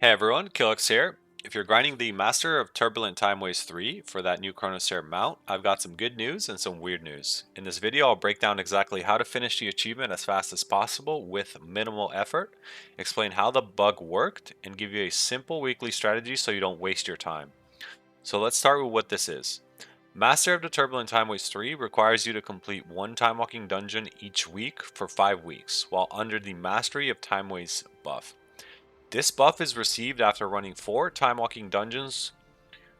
Hey everyone, Killix here. If you're grinding the Master of Turbulent Timeways 3 for that new Chrono Corsair mount, I've got some good news and some weird news. In this video, I'll break down exactly how to finish the achievement as fast as possible with minimal effort, explain how the bug worked, and give you a simple weekly strategy so you don't waste your time. So let's start with what this is. Master of the Turbulent Timeways 3 requires you to complete one time walking dungeon each week for 5 weeks, while under the Mastery of Timeways buff. This buff is received after running 4 time walking dungeons,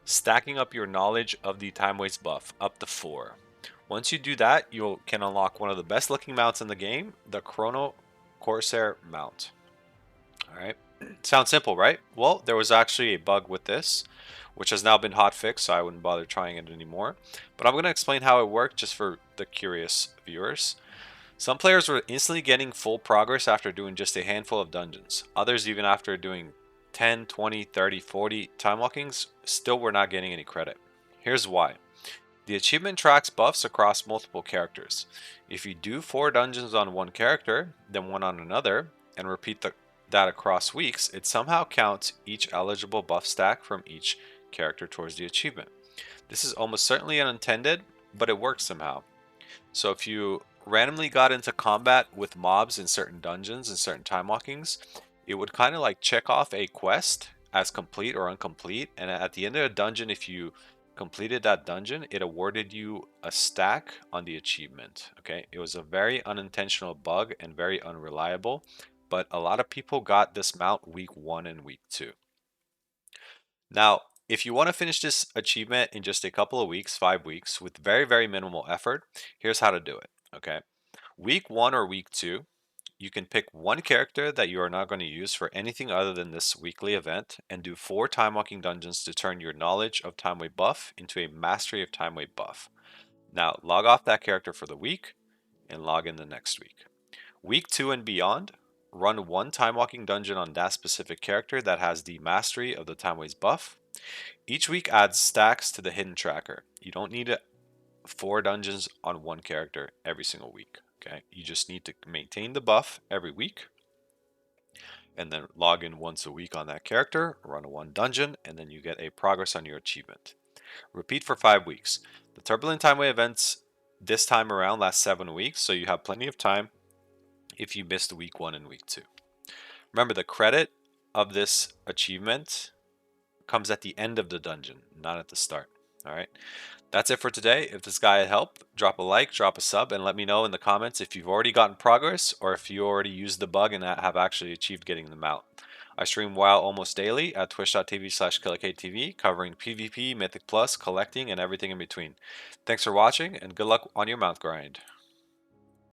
stacking up your knowledge of the time waste buff up to 4. Once you do that, you can unlock one of the best looking mounts in the game, the Chrono Corsair mount. Alright, sounds simple, right? Well, there was actually a bug with this, which has now been hotfixed, so I wouldn't bother trying it anymore. But I'm going to explain how it worked just for the curious viewers. Some players were instantly getting full progress after doing just a handful of dungeons. Others, even after doing 10, 20, 30, 40 time walkings, still were not getting any credit. Here's why. The achievement tracks buffs across multiple characters. If you do 4 dungeons on one character, then one on another, and repeat that across weeks, it somehow counts each eligible buff stack from each character towards the achievement. This is almost certainly unintended, but it works somehow. So if you randomly got into combat with mobs in certain dungeons and certain time walkings, it would kind of like check off a quest as complete or incomplete, and at the end of a dungeon, if you completed that dungeon, it awarded you a stack on the achievement. Okay, it was a very unintentional bug and very unreliable, but a lot of people got this mount week 1 and week 2. Now, if you want to finish this achievement in just a couple of weeks, 5 weeks, with very minimal effort, here's how to do it, okay? Week 1 or week 2, you can pick one character that you are not going to use for anything other than this weekly event and do 4 time walking dungeons to turn your knowledge of Timeway buff into a mastery of Timeway buff. Now, log off that character for the week and log in the next week. Week 2 and beyond, run one time walking dungeon on that specific character that has the mastery of the Timeways buff. Each week adds stacks to the hidden tracker. You don't need 4 dungeons on one character every single week. Okay, you just need to maintain the buff every week and then log in once a week on that character, run one dungeon, and then you get a progress on your achievement. Repeat for 5 weeks. The Turbulent Timeway events this time around last 7 weeks, so you have plenty of time if you missed week 1 and week 2. Remember, the credit of this achievement comes at the end of the dungeon, not at the start. All right, that's it for today. If this guy had helped, drop a like, drop a sub, and let me know in the comments if you've already gotten progress or if you already used the bug and have actually achieved getting them out. I stream WoW almost daily at twitch.tv/KillerKTV, covering PvP, Mythic Plus, collecting, and everything in between. Thanks for watching, and good luck on your mount grind.